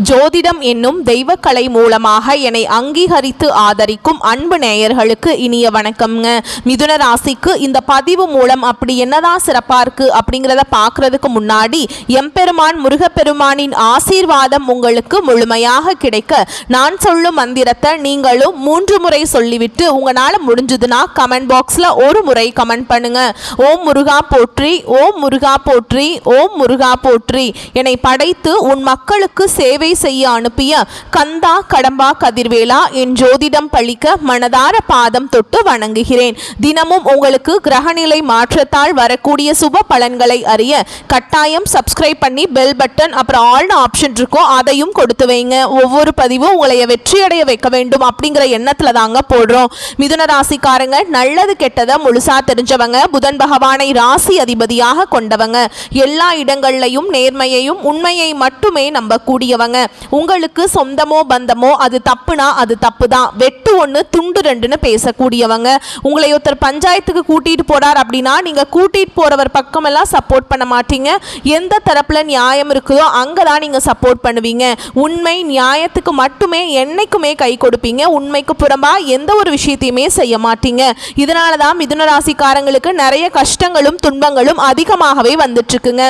ஜோதிடம் என்னும் தெய்வக்கலை மூலமாக என்னை அங்கீகரித்து ஆதரிக்கும் அன்பு நேயர்களுக்கு இனிய வணக்கம்ங்க. மிதுன ராசிக்கு இந்த பதிவு மூலம் அப்படி என்னதான் சிறப்பாக இருக்குது அப்படிங்கிறத பார்க்குறதுக்கு முன்னாடி எம்பெருமான் முருகப்பெருமானின் ஆசீர்வாதம் உங்களுக்கு முழுமையாக கிடைக்க நான் சொல்லும் மந்திரத்தை நீங்களும் 3 முறை சொல்லிவிட்டு உங்களால் முடிஞ்சதுன்னா கமெண்ட் பாக்ஸில் ஒரு முறை கமெண்ட் பண்ணுங்க. ஓம் முருகா போற்றி, ஓம் முருகா போற்றி, ஓம் முருகா போற்றி. என்னை படைத்து உன் மக்களுக்கு சேவை செய்ய அனுப்பிய கந்தா கடம்பா கதிர்வேலா என் ஜோதிடம் பழிக்க மனதார பாதம் தொட்டு வணங்குகிறேன். தினமும் உங்களுக்கு கிரகநிலை மாற்றத்தால் வரக்கூடிய சுப பலன்களை அறிய கட்டாயம் சப்ஸ்கிரைப் பண்ணி பெல் பட்டன் அப்புறம் ஆல்னு ஆப்ஷன் இருக்கும், அதையும் கொடுத்து வைங்க. ஒவ்வொரு பதிவும் உங்களை வெற்றியடைய வைக்க வேண்டும் அப்படிங்கிற எண்ணத்துல தாங்க போடுறோம். மிதுன ராசிக்காரங்க நல்லது கெட்டதை முழுசா தெரிஞ்சவங்க, புதன் பகவானை ராசி அதிபதியாக கொண்டவங்க, எல்லா இடங்கள்லையும் நேர்மையையும் உண்மையை மட்டுமே நம்பக்கூடியவங்க. உங்களுக்கு சொந்தமோ பந்தமோ அது தப்புனா அது தப்பு தான், வெட்டு 1 துண்டு 2ன்னு பேசக்கூடியவங்க. உங்களை ஒருத்தர் பஞ்சாயத்துக்கு கூட்டிட்டு போறார் அப்படின்னா நீங்க கூட்டிட்டு போறவர் பக்கமெல்லாம் சப்போர்ட் பண்ண மாட்டீங்க. எந்த தரப்புல நியாயம் இருக்குதோ அங்கதான் நீங்க சப்போர்ட் பண்ணுவீங்க. உண்மை நியாயத்துக்கு மட்டுமே என்னைக்குமே கை கொடுப்பீங்க. உண்மைக்கு புறம்பா எந்த ஒரு விஷயத்தையுமே செய்ய மாட்டீங்க. இதனாலதான் மிதுன ராசிக்காரங்களுக்கு நிறைய கஷ்டங்களும் துன்பங்களும் அதிகமாகவே வந்துட்டு இருக்குங்க.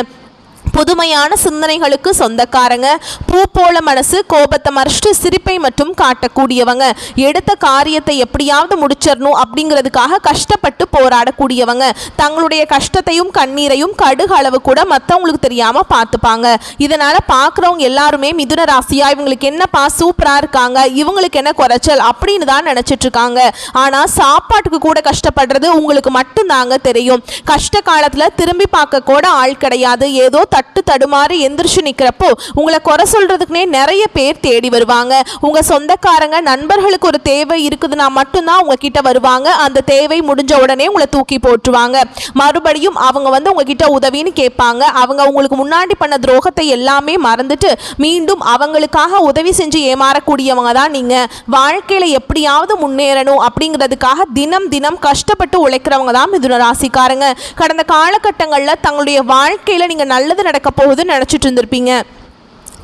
புதுமையான சிந்தனைகளுக்கு சொந்தக்காரங்க, பூ போல மனசு, கோபத்தை மறைச்சிட்டு சிரிப்பை மட்டும் காட்டக்கூடியவங்க, எடுத்த காரியத்தை எப்படியாவது முடிச்சிடணும் அப்படிங்கிறதுக்காக கஷ்டப்பட்டு போராடக்கூடியவங்க, தங்களுடைய கஷ்டத்தையும் கண்ணீரையும் கடுகு அளவு கூட மற்றவங்களுக்கு தெரியாம பார்த்துப்பாங்க. இதனால பார்க்குறவங்க எல்லாருமே மிதுன ராசியா இவங்களுக்கு என்னப்பா சூப்பரா இருக்காங்க, இவங்களுக்கு என்ன குறைச்சல் அப்படின்னு தான் நினைச்சிட்டு இருக்காங்க. ஆனா சாப்பாட்டுக்கு கூட கஷ்டப்படுறது உங்களுக்கு மட்டும்தாங்க தெரியும். கஷ்ட காலத்துல திரும்பி பார்க்க கூட ஆள் கிடையாது. ஏதோ தட்டு தடுமாறி எந்திரிச்சு நிக்கிறப்போ உங்களை குறை சொல்றதுக்குனே நிறைய பேர் தேடி வருவாங்க. உங்க சொந்தக்காரங்க நண்பர்களுக்கு ஒரு தேவை இருக்குதுன்னா மட்டும்தான் உங்ககிட்ட வருவாங்க. அந்த தேவை முடிஞ்ச உடனே உங்களை தூக்கி போட்டுருவாங்க. மறுபடியும் அவங்க உங்ககிட்ட உதவின்னு கேட்பாங்க. அவங்க உங்களுக்கு முன்னாடி பண்ண துரோகத்தை எல்லாமே மறந்துட்டு மீண்டும் அவங்களுக்காக உதவி செஞ்சு ஏமாறக்கூடியவங்க தான் நீங்க. வாழ்க்கையில எப்படியாவது முன்னேறணும் அப்படிங்கிறதுக்காக தினம் தினம் கஷ்டப்பட்டு உழைக்கிறவங்க தான் மிதுன ராசிக்காரங்க. கடந்த காலகட்டங்களில் தங்களுடைய வாழ்க்கையில நீங்க நல்லது நடக்க போகுதுன்னு நினைச்சிட்டு இருந்திருப்பீங்க.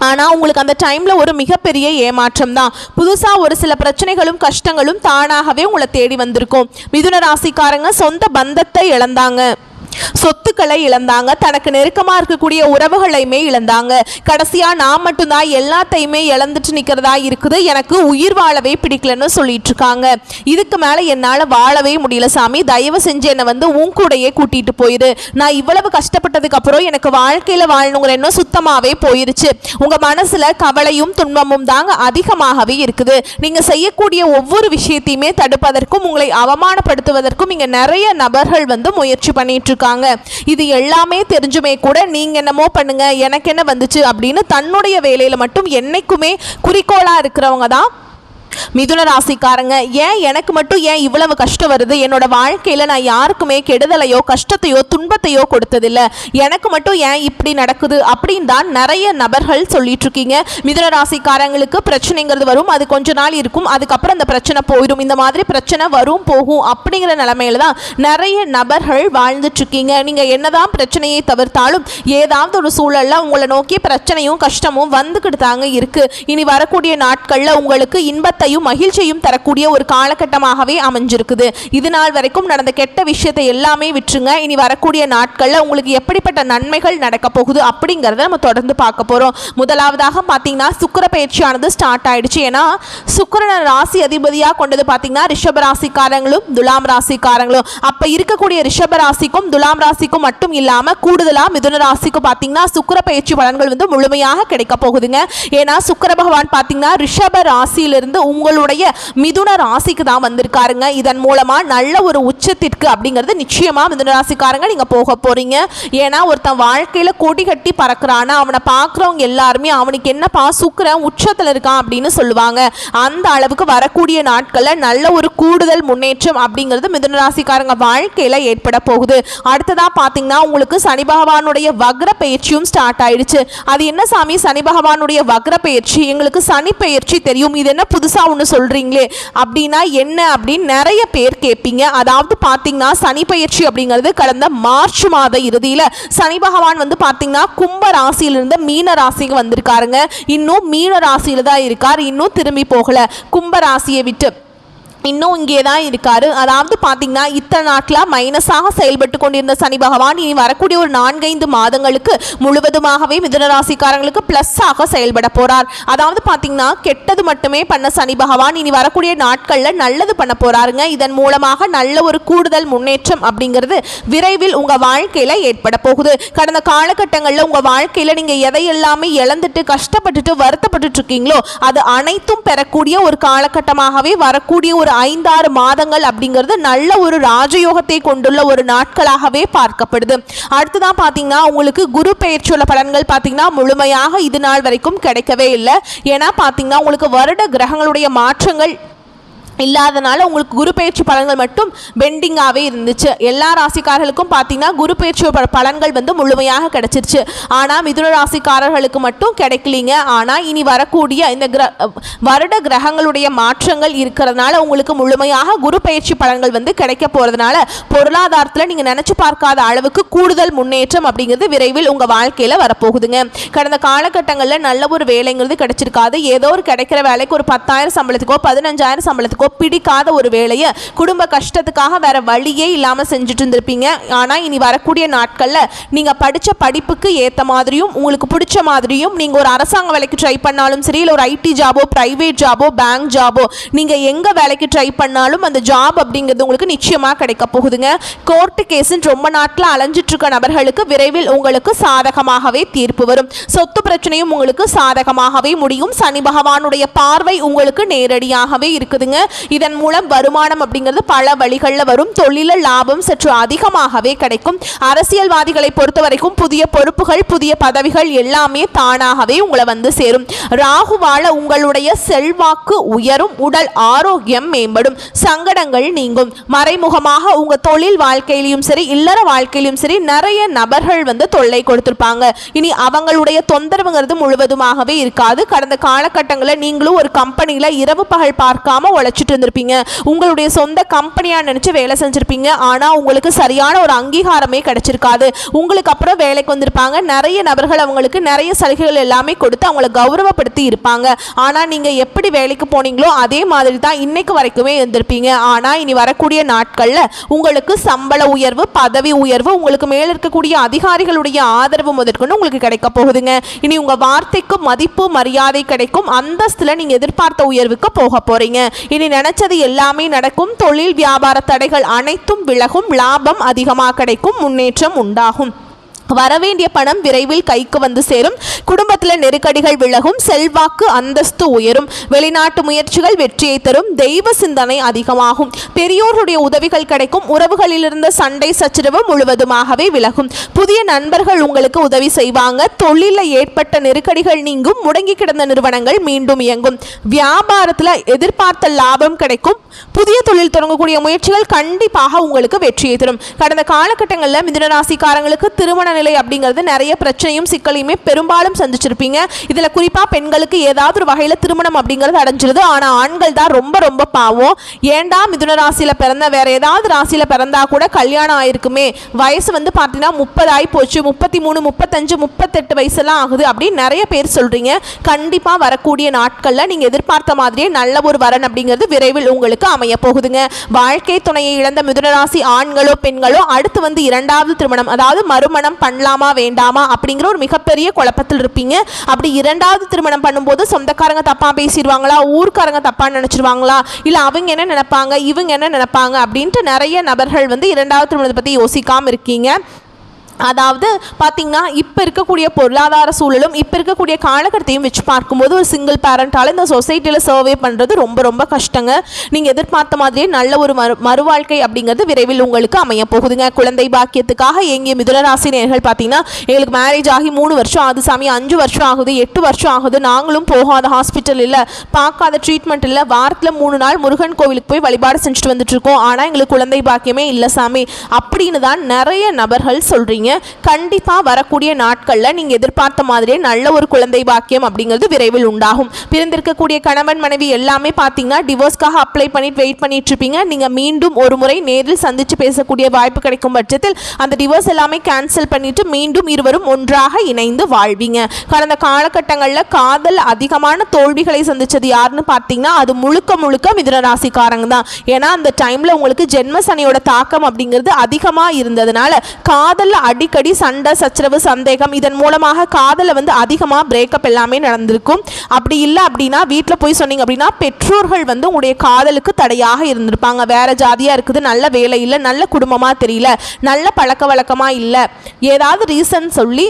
ஆனால் உங்களுக்கு அந்த டைமில் ஒரு மிகப்பெரிய ஏமாற்றம் தான். புதுசாக ஒரு சில பிரச்சனைகளும் கஷ்டங்களும் தானாகவே உங்களை தேடி வந்திருக்கும். மிதுன ராசிக்காரங்க சொந்த பந்தத்தை இழந்தாங்க, சொத்துக்களை இழந்தாங்க, தனக்கு நெருக்கமாக இருக்கக்கூடிய உறவுகளையுமே இழந்தாங்க. கடைசியாக நான் மட்டும்தான் எல்லாத்தையுமே இழந்துட்டு நிற்கிறதா இருக்குது, எனக்கு உயிர் வாழவே பிடிக்கலன்னு சொல்லிட்டு இருக்காங்க. இதுக்கு மேலே என்னால் வாழவே முடியல சாமி, தயவு செஞ்சு என்னை உன் கூடையே கூட்டிகிட்டு போயிரு. நான் இவ்வளவு கஷ்டப்பட்டதுக்கு அப்புறம் எனக்கு வாழ்க்கையில் வாழணுங்கிற எண்ணம் சுத்தமாகவே போயிருச்சு. உங்கள் மனசில் கவலையும் துன்பமும் தாங்க அதிகமாகவே இருக்குது. நீங்கள் செய்யக்கூடிய ஒவ்வொரு விஷயத்தையுமே தடுப்பதற்கும் உங்களை அவமானப்படுத்துவதற்கும் இங்கே நிறைய நபர்கள் முயற்சி பண்ணிட்டு இருக்காங்க. இது எல்லாமே தெரிஞ்சுமே கூட நீங்க என்னமோ பண்ணுங்க எனக்கு என்ன வந்துச்சு அப்படின்னு தன்னுடைய வேலையில மட்டும் என்னைக்குமே குறிக்கோளா இருக்கிறவங்க தான் மிதுன ராசிக்காரங்க. ஏன் எனக்கு மட்டும் ஏன் இவ்வளவு கஷ்டம் வருது, என்னோட வாழ்க்கையில நான் யாருக்குமே கெடுதலையோ கஷ்டத்தையோ துன்பத்தையோ கொடுத்ததில்ல, எனக்கு மட்டும் ஏன் இப்படி நடக்குது அப்படின்னு தான் நிறைய நபர்கள் சொல்லிட்டு இருக்கீங்க. மிதுன ராசிக்காரங்களுக்கு பிரச்சனைங்கிறது வரும், அது கொஞ்ச நாள் இருக்கும், அதுக்கப்புறம் அந்த பிரச்சனை போயிடும். இந்த மாதிரி பிரச்சனை வரும் போகும் அப்படிங்கிற நிலைமையில தான் நிறைய நபர்கள் வாழ்ந்துட்டு இருக்கீங்க. நீங்க என்னதான் பிரச்சனையை தவிர்த்தாலும் ஏதாவது ஒரு சூழல்ல உங்களை நோக்கி பிரச்சனையும் கஷ்டமும் வந்துக்கிட்டு தாங்க இருக்கு. இனி வரக்கூடிய நாட்கள்ல உங்களுக்கு இன்பத்தை மகிழ்ச்சியும் தரக்கூடிய ஒரு காலகட்டமாகவே அமைஞ்சிருக்குது. இது நாள் வரைக்கும் நடந்த கெட்ட விஷயத்தை எல்லாமே விட்டுருங்க. இனி வரக்கூடிய நாட்கள்ல உங்களுக்கு எப்படிப்பட்ட நன்மைகள் நடக்க போகுது அப்படிங்கறத நம்ம தொடர்ந்து பார்க்க போறோம். முதலாவதாக பாத்தீங்கன்னா சுக்கிர பயிற்சியானது ஸ்டார்ட் ஆயிடுச்சு. ஏன்னா சுக்கிரனை ராசி அதிபதியா கொண்டது பாத்தீங்கன்னா ரிஷப ராசிக்காரங்களும் துலாம் ராசிக்காரங்களும். அப்ப இருக்கக்கூடிய ரிஷப ராசிக்கும் துலாம் ராசிக்கும் மட்டும் இல்லாம கூடுதலா மிதுன ராசிக்கு பாத்தீங்கன்னா சுக்கிர பயிற்சி பலன்கள் முழுமையாக கிடைக்க போகுதுங்க. ஏன்னா சுக்கிர பகவான் பாத்தீங்கன்னா ரிஷப ராசியிலிருந்து உங்களுடைய மிதுன ராசிக்கு தான் வந்திருக்காருங்க. இதன் மூலமா நல்ல ஒரு உச்சத்திற்கு அப்படிங்கிறது நிச்சயமா மிதுன ராசிக்காரங்க நீங்க போக போறீங்க. ஏன்னா ஒருத்தன் வாழ்க்கையில கொடி கட்டி பறக்குறானா அவனை பார்க்குறவங்க எல்லாருமே அவனுக்கு என்னப்பா சுக்கிரன் உச்சத்துல இருக்கான் அப்படின்னு சொல்லுவாங்க. அந்த அளவுக்கு வரக்கூடிய நாட்கள்ல நல்ல ஒரு கூடுதல் முன்னேற்றம் அப்படிங்கிறது மிதுன ராசிக்காரங்க வாழ்க்கையில ஏற்பட போகுது. அடுத்ததா பாத்தீங்கன்னா உங்களுக்கு சனி பகவானுடைய வக்ர பயிற்சியும் ஸ்டார்ட் ஆயிடுச்சு. அது என்ன சாமி சனி பகவானுடைய வக்ர பயிற்சி, எங்களுக்கு சனி பயிற்சி தெரியும், இது என்ன புதுசா புதுசாக ஒன்று சொல்கிறீங்களே அப்படின்னா என்ன அப்படின்னு நிறைய பேர் கேட்பீங்க. அதாவது பார்த்தீங்கன்னா சனி பயிற்சி அப்படிங்கிறது கடந்த மார்ச் மாத இறுதியில் சனி பகவான் வந்து பார்த்தீங்கன்னா கும்ப ராசியிலிருந்து மீன ராசிக்கு வந்திருக்காருங்க. இன்னும் மீன ராசியில் தான் இருக்கார், இன்னும் திரும்பி போகலை. கும்ப ராசியை விட்டு இன்னும் இங்கே தான் இருக்காரு. அதாவது பார்த்தீங்கன்னா இத்தனை நாட்டில் மைனஸாக செயல்பட்டு கொண்டிருந்த சனி பகவான் இனி வரக்கூடிய ஒரு 4-5 மாதங்களுக்கு முழுவதுமாகவே மிதுனராசிக்காரங்களுக்கு ப்ளஸ்ஸாக செயல்பட போகிறார். அதாவது பார்த்தீங்கன்னா கெட்டது மட்டுமே பண்ண சனி பகவான் இனி வரக்கூடிய நாட்களில் நல்லது பண்ண போகிறாருங்க. இதன் மூலமாக நல்ல ஒரு கூடுதல் முன்னேற்றம் அப்படிங்கிறது விரைவில் உங்கள் வாழ்க்கையில் ஏற்பட போகுது. கடந்த காலகட்டங்களில் உங்கள் வாழ்க்கையில் நீங்கள் எதையெல்லாமே இழந்துட்டு கஷ்டப்பட்டுட்டு வருத்தப்பட்டு இருக்கீங்களோ அது அனைத்தும் பெறக்கூடிய ஒரு காலகட்டமாகவே வரக்கூடிய ஒரு 5-6 மாதங்கள் அப்படிங்கிறது நல்ல ஒரு ராஜயோகத்தை கொண்டுள்ள ஒரு நாட்களாகவே பார்க்கப்படுது. அடுத்துதான் பார்த்தீங்கன்னா உங்களுக்கு குரு பெயர்ச்சியுள்ள பலன்கள் பார்த்தீங்கன்னா முழுமையாக இது நாள் வரைக்கும் கிடைக்கவே இல்லை. ஏன்னா பார்த்தீங்கன்னா உங்களுக்கு வருட கிரகங்களுடைய மாற்றங்கள் இல்லாதனால உங்களுக்கு குரு பயிற்சி பலன்கள் மட்டும் பெண்டிங்காகவே இருந்துச்சு. எல்லா ராசிக்காரர்களுக்கும் பார்த்தீங்கன்னா குரு பயிற்சி பலன்கள் வந்து முழுமையாக கிடைச்சிருச்சு. ஆனால் மிதுன ராசிக்காரர்களுக்கு மட்டும் கிடைக்கலிங்க. ஆனால் இனி வரக்கூடிய இந்த வருட கிரகங்களுடைய மாற்றங்கள் இருக்கிறதுனால உங்களுக்கு முழுமையாக குரு பயிற்சி பலன்கள் வந்து கிடைக்க போகிறதுனால பொருளாதாரத்தில் நீங்கள் நினச்சி பார்க்காத அளவுக்கு கூடுதல் முன்னேற்றம் அப்படிங்கிறது விரைவில் உங்கள் வாழ்க்கையில் வரப்போகுதுங்க. கடந்த காலகட்டங்களில் நல்ல ஒரு வேலைங்கிறது கிடைச்சிருக்காது. ஏதோ ஒரு கிடைக்கிற வேலைக்கு ஒரு 10,000 சம்பளத்துக்கோ 15,000 சம்பளத்துக்கோ பிடிக்காத ஒரு வேலையை குடும்ப கஷ்டத்துக்காக வேற வழியே இல்லாமல் செஞ்சுட்டு இருந்திருப்பீங்க. ஆனால் இனி வரக்கூடிய நாட்களில் நீங்கள் படித்த படிப்புக்கு ஏற்ற மாதிரியும் உங்களுக்கு பிடிச்ச மாதிரியும் நீங்கள் ஒரு அரசாங்க வேலைக்கு ட்ரை பண்ணாலும் சரி, இல்லை ஒரு ஐடி ஜாபோ ப்ரைவேட் ஜாபோ பேங்க் ஜாபோ நீங்கள் எங்கே வேலைக்கு ட்ரை பண்ணாலும் அந்த ஜாப் அப்படிங்கிறது உங்களுக்கு நிச்சயமாக கிடைக்க போகுதுங்க. கோர்ட்டு கேஸுன்னு ரொம்ப நாட்டில் அலைஞ்சிட்டு இருக்க நபர்களுக்கு விரைவில் உங்களுக்கு சாதகமாகவே தீர்ப்பு வரும். சொத்து பிரச்சனையும் உங்களுக்கு சாதகமாகவே முடியும். சனி பகவானுடைய பார்வை உங்களுக்கு நேரடியாகவே இருக்குதுங்க. இதன் மூலம் வருமானம் அப்படிங்கிறது பல வழிகளில் வரும். தொழில லாபம் சற்று அதிகமாகவே கிடைக்கும். அரசியல்வாதிகளை பொறுத்த வரைக்கும் புதிய பொறுப்புகள் புதிய பதவிகள் எல்லாமே தானாகவே உங்களை வந்து சேரும். ராகுவால உங்களுடைய செல்வாக்கு உயரும், உடல் ஆரோக்கியம் மேம்படும், சங்கடங்கள் நீங்கும். மறைமுகமாக உங்க தொழில் வாழ்க்கையிலும் சரி இல்லற வாழ்க்கையிலும் சரி நிறைய நபர்கள் வந்து தொல்லை கொடுத்திருப்பாங்க. இனி அவங்களுடைய தொந்தரவுங்கிறது முழுவதுமாகவே இருக்காது. கடந்த காலகட்டங்களில் நீங்களும் ஒரு கம்பெனியில் இரவு பகல் பார்க்காம உழைச்சிட்டு இருந்திருப்பீங்க. உங்களுடைய சொந்த கம்பெனியா நினைச்சு வேலை செஞ்சிருப்பீங்க. ஆனா உங்களுக்கு சரியான ஒரு அங்கீகாரமே கிடைச்சிருக்காது. உங்களுக்கு அப்புறம் வேலைக்கு வந்திருப்பாங்க நிறைய நபர்கள், அவங்களுக்கு நிறைய சலுகைகள் எல்லாமே கொடுத்து அவங்களை கௌரவப்படுத்தி இருப்பாங்க. ஆனா நீங்க எப்படி வேலைக்கு போனீங்களோ அதே மாதிரி தான் இன்னைக்கு வரைக்குமே இருந்திருப்பீங்க. ஆனா இனி வரக்கூடிய நாட்கள்ல உங்களுக்கு சம்பள உயர்வு பதவி உயர்வு உங்களுக்கு மேல இருக்கக்கூடிய அதிகாரிகளுடைய ஆதரவு முதற்கொண்டு உங்களுக்கு கிடைக்க போகுதுங்க. இனி உங்க வார்த்தைக்கு மதிப்பு மரியாதை கிடைக்கும். அந்தஸ்துல நீங்க எதிர்பார்த்த உயர்வுக்கு போக போறீங்க. இனி நினைச்சது எல்லாமே நடக்கும். தொழில் வியாபார தடைகள் அனைத்தும் விலகும். லாபம் அதிகமாக கிடைக்கும். முன்னேற்றம் உண்டாகும். வரவேண்டிய பணம் விரைவில் கைக்கு வந்து சேரும். குடும்பத்தில் நெருக்கடிகள் விலகும். செல்வாக்கு அந்தஸ்து உயரும். வெளிநாட்டு முயற்சிகள் வெற்றியை தரும். தெய்வ சிந்தனை அதிகமாகும். பெரியோருடைய உதவிகள் கிடைக்கும். உறவுகளில் இருந்த சண்டை சச்சரவு முழுவதுமாகவே விலகும். புதிய நண்பர்கள் உங்களுக்கு உதவி செய்வாங்க. தொழிலில் ஏற்பட்ட நெருக்கடிகள் நீங்கும். முடங்கி கிடந்த நிறுவனங்கள் மீண்டும் இயங்கும். வியாபாரத்தில் எதிர்பார்த்த லாபம் கிடைக்கும். புதிய தொழில் தொடங்கக்கூடிய முயற்சிகள் கண்டிப்பாக உங்களுக்கு வெற்றியை தரும். கடந்த காலகட்டங்களில் மிதுன ராசிக்காரங்களுக்கு திருமண நிலை அப்படிங்கிறது நிறைய பிரச்சனையும் சிக்கலையுமே பெரும்பாலும் சந்திச்சிருப்பீங்க. இதுல குறிப்பா பெண்களுக்கு ஏதாவது ஒரு வகையில திருமணம் அப்படிங்கிறது அடைஞ்சிருது. ஆனா ஆண்கள் தான் ரொம்ப ரொம்ப பாவம். ஏண்டா மிதுன ராசியில பிறந்த வேற ஏதாவது ராசியில பிறந்தா கூட கல்யாணம் ஆயிருக்குமே, வயசு வந்து பார்த்தீங்கன்னா 30 ஆகி போச்சு, 33 35 38 வயசுலாம் ஆகுது அப்படின்னு நிறைய பேர் சொல்றீங்க. கண்டிப்பா வரக்கூடிய நாட்கள்ல நீங்க எதிர்பார்த்த மாதிரியே நல்ல ஒரு வரன் அப்படிங்கிறது விரைவில் உங்களுக்கு அமைய போகுதுங்க. வாழ்க்கை துணையை இழந்த மிதுன ராசி ஆண்களோ பெண்களோ அடுத்து வந்து 2வது திருமணம் அதாவது மறுமணம் பண்ணலாமா வேண்டாமா அப்படிங்கிற ஒரு மிகப்பெரிய குழப்பத்தில் இருப்பீங்க. அப்படி 2வது திருமணம் பண்ணும்போது சொந்தக்காரங்க தப்பா பேசிடுவாங்களா, ஊர்க்காரங்க தப்பா நினைச்சிருவாங்களா, இல்ல அவங்க என்ன நினைப்பாங்க இவங்க என்ன நினைப்பாங்க அப்படின்ட்டு நிறைய நபர்கள் வந்து 2வது திருமணத்தை பத்தி யோசிக்காம இருக்கீங்க. அதாவது பார்த்தீங்கன்னா இப்போ இருக்கக்கூடிய பொருளாதார சூழலும் இப்போ இருக்கக்கூடிய காலகட்டத்தையும் வச்சு பார்க்கும்போது ஒரு சிங்கிள் பேரண்டால் இந்த சொசைட்டியில் சர்வே பண்ணுறது ரொம்ப ரொம்ப கஷ்டங்க. நீங்கள் எதிர்பார்த்த மாதிரியே நல்ல ஒரு மறுவாழ்க்கை அப்படிங்கிறது விரைவில் உங்களுக்கு அமைய போகுதுங்க. குழந்தை பாக்கியத்துக்காக எங்கிய மிதுனராசி நேயர்கள் பார்த்தீங்கன்னா எங்களுக்கு மேரேஜ் ஆகி 3 வருஷம் ஆகுது சாமி, 5 வருஷம் ஆகுது, 8 வருஷம் ஆகுது, நாங்களும் போகாத ஹாஸ்பிட்டல் இல்லை, பார்க்காத ட்ரீட்மெண்ட் இல்லை, வாரத்தில் 3 நாள் முருகன் கோவிலுக்கு போய் வழிபாடு செஞ்சுட்டு வந்துட்டு இருக்கோம், ஆனால் எங்களுக்கு குழந்தை பாக்கியமே இல்லை சாமி அப்படின்னு தான் நிறைய நபர்கள் சொல்கிறீங்க. கண்டிப்பாக வரக்கூடிய நாட்களில் நீங்கள் எதிர்பார்த்த மாதிரியே நல்ல ஒரு குழந்தை பாக்கியம் அப்படிங்கிறது விரைவில் உண்டாகும். பிறந்திருக்கக்கூடிய கணவன் மனைவி எல்லாமே பார்த்தீங்கன்னா டிவோர்ஸ்க்காக அப்ளை பண்ணிட்டு வெயிட் பண்ணிட்டு இருப்பீங்க. நீங்கள் மீண்டும் ஒரு முறை நேரில் சந்தித்து பேசக்கூடிய வாய்ப்பு கிடைக்கும் பட்சத்தில் அந்த டிவோர்ஸ் எல்லாமே கேன்சல் பண்ணிட்டு மீண்டும் இருவரும் ஒன்றாக இணைந்து வாழ்வீங்க. கடந்த காலகட்டங்களில் காதல் அதிகமான தோல்விகளை சந்திச்சது யாருன்னு பார்த்தீங்கன்னா அது முழுக்க முழுக்க மிதுன ராசிக்காரங்க தான். ஏன்னா அந்த டைமில் உங்களுக்கு ஜென்ம சனியோட தாக்கம் அப்படிங்கிறது அதிகமாக இருந்ததுனால காதலில் அடிக்கடி சண்டை சச்சரவு சந்தேகம் இதன் மூலமாக காதலை வந்து அதிகமாக பிரேக்கப் எல்லாமே நடந்திருக்கும். அப்படி இல்லை அப்படின்னா வீட்டில் போய் சொன்னீங்க அப்படின்னா பெற்றோர்கள் வந்து உங்களுடைய காதலுக்கு தடையாக இருந்திருப்பாங்க. வேற ஜாதியாக இருக்குது, நல்ல வேலை இல்லை, நல்ல குடும்பமாக தெரியல, நல்ல பழக்க வழக்கமாக இல்லை, ஏதாவது ரீசன் சொல்லி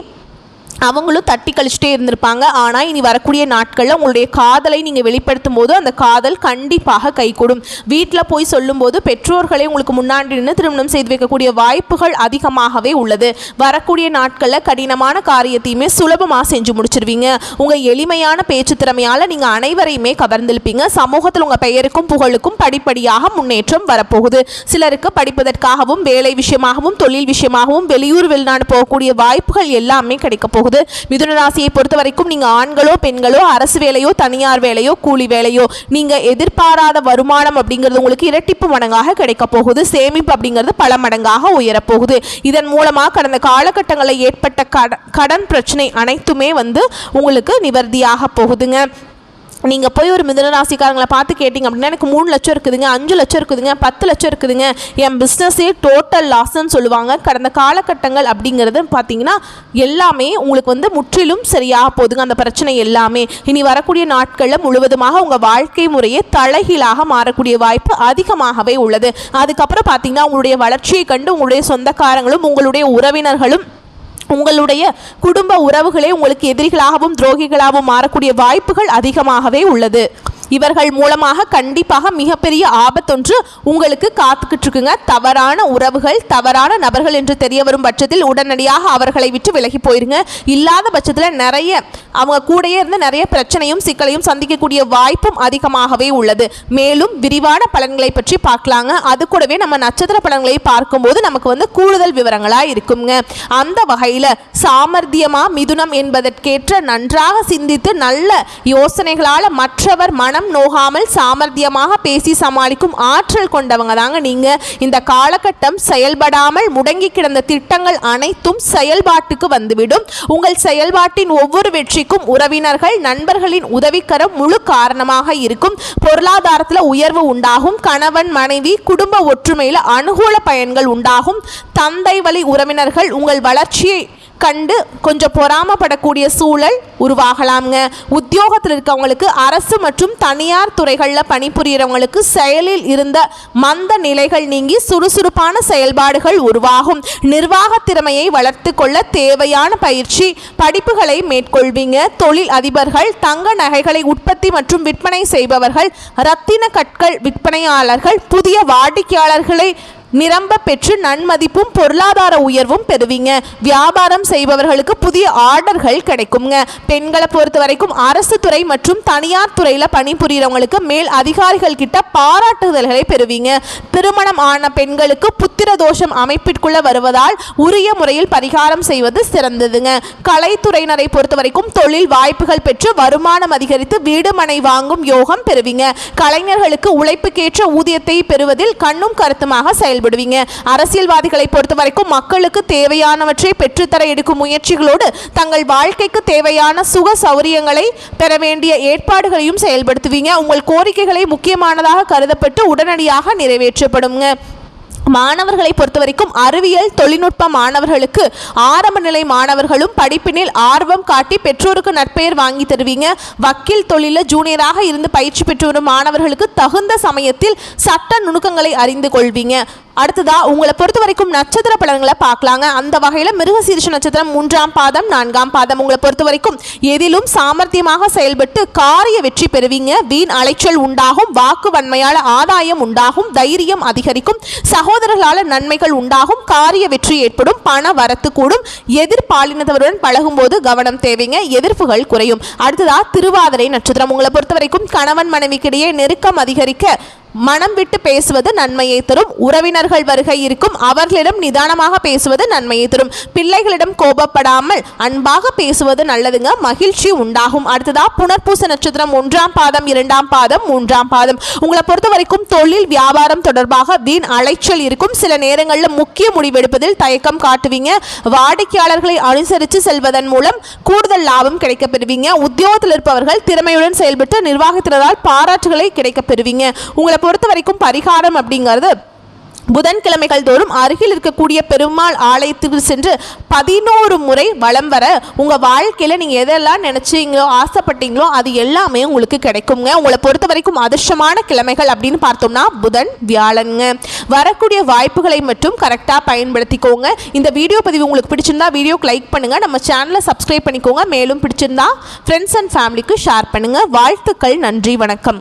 அவங்களும் தட்டி கழிச்சிட்டே இருந்திருப்பாங்க. ஆனால் இனி வரக்கூடிய நாட்களில் உங்களுடைய காதலை நீங்கள் வெளிப்படுத்தும் போது அந்த காதல் கண்டிப்பாக கைகூடும். வீட்டில் போய் சொல்லும்போது பெற்றோர்களே உங்களுக்கு முன்னாடி நின்று திருமணம் செய்து வைக்கக்கூடிய வாய்ப்புகள் அதிகமாகவே உள்ளது. வரக்கூடிய நாட்களில் கடினமான காரியத்தையுமே சுலபமாக செஞ்சு முடிச்சிருவீங்க. உங்கள் எளிமையான பேச்சு திறமையால் நீங்கள் அனைவரையுமே கவர்ந்திருப்பீங்க. சமூகத்தில் உங்கள் பெயருக்கும் புகழுக்கும் படிப்படியாக முன்னேற்றம் வரப்போகுது. சிலருக்கு படிப்பதற்காகவும் வேலை விஷயமாகவும் தொழில் விஷயமாகவும் வெளியூர் வெளிநாடு போகக்கூடிய வாய்ப்புகள் எல்லாமே கிடைக்க போகுது. மிதுன ராசியை பொறுத்த வரைக்கும் நீங்க ஆண்களோ பெண்களோ அரசு வேலையோ தனியார் வேலையோ கூலி வேலையோ நீங்க எதிர்பாராத வருமானம் அப்படிங்கிறது உங்களுக்கு இரட்டிப்பு மடங்காக கிடைக்க போகுது. சேமிப்பு அப்படிங்கிறது பல மடங்காக உயரப்போகுது. இதன் மூலமாக கடந்த காலகட்டங்களில் ஏற்பட்ட கடன் பிரச்சனை அனைத்துமே வந்து உங்களுக்கு நிவர்த்தியாக போகுதுங்க. நீங்கள் போய் ஒரு மிதுன ராசிக்காரங்களை பார்த்து கேட்டிங்க அப்படின்னா எனக்கு 3 லட்சம் இருக்குதுங்க, 5 லட்சம் இருக்குதுங்க, 10 லட்சம் இருக்குதுங்க, என் பிஸ்னஸே டோட்டல் லாஸ்ன்னு சொல்லுவாங்க. கடந்த காலகட்டங்கள் அப்படிங்கிறது பார்த்தீங்கன்னா எல்லாமே உங்களுக்கு வந்து முற்றிலும் சரியாக போகுதுங்க. அந்த பிரச்சனை எல்லாமே இனி வரக்கூடிய நாட்களில் முழுவதுமாக உங்கள் வாழ்க்கை முறையே தலைகீழாக மாறக்கூடிய வாய்ப்பு அதிகமாகவே உள்ளது. அதுக்கப்புறம் பார்த்தீங்கன்னா உங்களுடைய வளர்ச்சியை கண்டு உங்களுடைய சொந்தக்காரங்களும் உங்களுடைய உறவினர்களும் உங்களுடைய குடும்ப உறவுகளே உங்களுக்கு எதிரிகளாகவும் துரோகிகளாகவும் மாறக்கூடிய வாய்ப்புகள் அதிகமாகவே உள்ளது. இவர்கள் மூலமாக கண்டிப்பாக மிகப்பெரிய ஆபத்தொன்று உங்களுக்கு காத்துக்கிட்டு இருக்குங்க. தவறான உறவுகள் தவறான நபர்கள் என்று தெரிய வரும் பட்சத்தில் உடனடியாக அவர்களை விட்டு விலகி போயிருங்க. இல்லாத பட்சத்தில் நிறைய அவங்க கூடயே இருந்து நிறைய பிரச்சனையும் சிக்கலையும் சந்திக்கக்கூடிய வாய்ப்பும் அதிகமாகவே உள்ளது. மேலும் விரிவான பலன்களை பற்றி பார்க்கலாங்க. அது கூடவே நம்ம நட்சத்திர பலன்களை பார்க்கும்போது நமக்கு வந்து கூடுதல் விவரங்களாக இருக்குங்க. அந்த வகையில் சாமர்த்தியமா மிதுனம் என்பதற்கேற்ற நன்றாக சிந்தித்து நல்ல யோசனைகளால் மற்றவர் மனம் நோகாமல் சாமர்த்தியமாக பேசி சமாளிக்கும் ஆற்றல் கொண்டவங்க தாங்க நீங்க. இந்த காலகட்டம் செயல்படாமல் முடங்கி கிடந்த திட்டங்கள் அனைத்தும் செயல்பாட்டுக்கு வந்துவிடும். உங்கள் செயல்பாட்டின் ஒவ்வொரு வெற்றிக்கும் உறவினர்கள் நண்பர்களின் உதவிக்கரம் முழு காரணமாக இருக்கும். பொருளாதாரத்தில் உயர்வு உண்டாகும். கணவன் மனைவி குடும்ப ஒற்றுமையில் அனுகூல பயன்கள் உண்டாகும். தந்தை வழி உறவினர்கள் உங்கள் வளர்ச்சியை கண்டு கொஞ்சம் பொறாமப்படக்கூடிய சூழல் உருவாகலாம்ங்க. உத்தியோகத்தில் இருக்கவங்களுக்கு அரசு மற்றும் தனியார் துறைகளில் பணிபுரியறவங்களுக்கு செயலில் இருந்த மந்த நிலைகள் நீங்கி சுறுசுறுப்பான செயல்பாடுகள் உருவாகும். நிர்வாக திறமையை வளர்த்து கொள்ள தேவையான பயிற்சி படிப்புகளை மேற்கொள்வீங்க. தொழில் அதிபர்கள் தங்க நகைகளை உற்பத்தி மற்றும் விற்பனை செய்பவர்கள் இரத்தின கற்கள் விற்பனையாளர்கள் புதிய வாடிக்கையாளர்களை நிரம்ப பெற்று நன்மதிப்பும் பொருளாதார உயர்வும் பெறுவீங்க. வியாபாரம் செய்பவர்களுக்கு புதிய ஆர்டர்கள் கிடைக்குங்க. பெண்களை பொறுத்த வரைக்கும் அரசு துறை மற்றும் தனியார் துறையில் பணிபுரியறவங்களுக்கு மேல் அதிகாரிகள் கிட்ட பாராட்டுதல்களை பெறுவீங்க. திருமணம் ஆன பெண்களுக்கு புத்திர தோஷம் அமைப்பிற்குள்ள வருவதால் உரிய முறையில் பரிகாரம் செய்வது சிறந்ததுங்க. கலைத்துறையினரை பொறுத்த வரைக்கும் தொழில் வாய்ப்புகள் பெற்று வருமானம் அதிகரித்து வீடு மனை வாங்கும் யோகம் பெறுவீங்க. கலைஞர்களுக்கு உழைப்புக்கேற்ற ஊதியத்தை பெறுவதில் கண்ணும் கருத்துமாக செயல்படுவீங்க. அரசியல்வாதிகளை பொறுத்த வரைக்கும் மக்களுக்கு தேவையானவற்றை பெற்றுத்தர எடுக்கும் முயற்சிகளோடு தங்கள் வாழ்க்கைக்கு தேவையான சுக சௌரியங்களை பெற வேண்டிய ஏற்பாடுகளையும் செயல்படுத்துவீங்க. உங்கள் கோரிக்கைகளை முக்கியமானதாக கருதப்பட்டு உடனடியாக நிறைவேற்றப்படுங்க. மாணவர்களை பொறுத்த வரைக்கும் அறிவியல் தொழில்நுட்ப மாணவர்களுக்கு ஆரம்ப நிலை மாணவர்களும் படிப்பினில் ஆர்வம் காட்டி பெற்றோருக்கு நற்பெயர் வாங்கி தருவீங்க. வக்கீல் தொழிலில் ஜூனியராக இருந்து பயிற்சி பெற்று வரும் மாணவர்களுக்கு தகுந்த சமயத்தில் சட்ட நுணுக்கங்களை அறிந்து கொள்வீங்க. அடுத்ததா உங்களை பொறுத்த வரைக்கும் நட்சத்திர பலன்களை பார்க்கலாங்க. அந்த வகையில் மிருகசீரிஷ நட்சத்திரம் 3ஆம் பாதம் 4ஆம் பாதம் உங்களை பொறுத்த வரைக்கும் எதிலும் சாமர்த்தியமாக செயல்பட்டு காரிய வெற்றி பெறுவீங்க. வீண் அலைச்சல் உண்டாகும். வாக்கு வன்மையால் ஆதாயம் உண்டாகும். தைரியம் அதிகரிக்கும். சகோதரர்களால் நன்மைகள் உண்டாகும். காரிய வெற்றி ஏற்படும். பண வரத்து கூடும். எதிர்பாலினத்தவருடன் பழகும் போது கவனம் தேவைங்க. எதிர்ப்புகள் குறையும். அடுத்ததா திருவாதிரை நட்சத்திரம் உங்களை பொறுத்த வரைக்கும் கணவன் மனைவிக்கிடையே நெருக்கம் அதிகரிக்க மனம் விட்டு பேசுவது நன்மையை தரும். உறவினர்கள் வருகை இருக்கும், அவர்களிடம் நிதானமாக பேசுவது நன்மையை தரும். பிள்ளைகளிடம் கோபப்படாமல் அன்பாக பேசுவது நல்லதுங்க, மகிழ்ச்சி உண்டாகும். அடுத்ததா புனர்பூச நட்சத்திரம் 1ஆம் பாதம் 2ஆம் பாதம் 3ஆம் பாதம். உங்களை பொறுத்த வரைக்கும் தொழில் வியாபாரம் தொடர்பாக வீண் அலைச்சல் இருக்கும். சில நேரங்களில் முக்கிய முடிவெடுப்பதில் தயக்கம் காட்டுவீங்க. வாடிக்கையாளர்களை அனுசரித்து செல்வதன் மூலம் கூடுதல் லாபம் கிடைக்கப் பெறுவீங்க. உத்தியோகத்தில் இருப்பவர்கள் திறமையுடன் செயல்பட்டு நிர்வாகத்தினரால் பாராட்டுகளை கிடைக்கப் பெறுவீங்க. உங்களை பொறுத்த வரைக்கும் பரிகாரம் அப்படிங்கிறது புதன்கிழமைகள் தோறும் அருகில் இருக்கக்கூடிய பெருமாள் ஆலயத்துக்கு சென்று 11 முறை வலம் வர உங்கள் வாழ்க்கையில் நீங்கள் எதெல்லாம் நினச்சிங்களோ ஆசைப்பட்டீங்களோ அது எல்லாமே உங்களுக்கு கிடைக்குங்க. உங்களை பொறுத்த வரைக்கும் அதிர்ஷ்டமான கிழமைகள் அப்படின்னு பார்த்தோம்னா புதன், வியாழனுங்க. வரக்கூடிய வாய்ப்புகளை மட்டும் கரெக்டாக பயன்படுத்திக்கோங்க. இந்த வீடியோ பதிவு உங்களுக்கு பிடிச்சிருந்தா வீடியோக்கு லைக் பண்ணுங்கள், நம்ம சேனலை சப்ஸ்கிரைப் பண்ணிக்கோங்க. மேலும் பிடிச்சிருந்தா ஃப்ரெண்ட்ஸ் அண்ட் ஃபேமிலிக்கு ஷேர் பண்ணுங்கள். வாழ்த்துக்கள், நன்றி, வணக்கம்.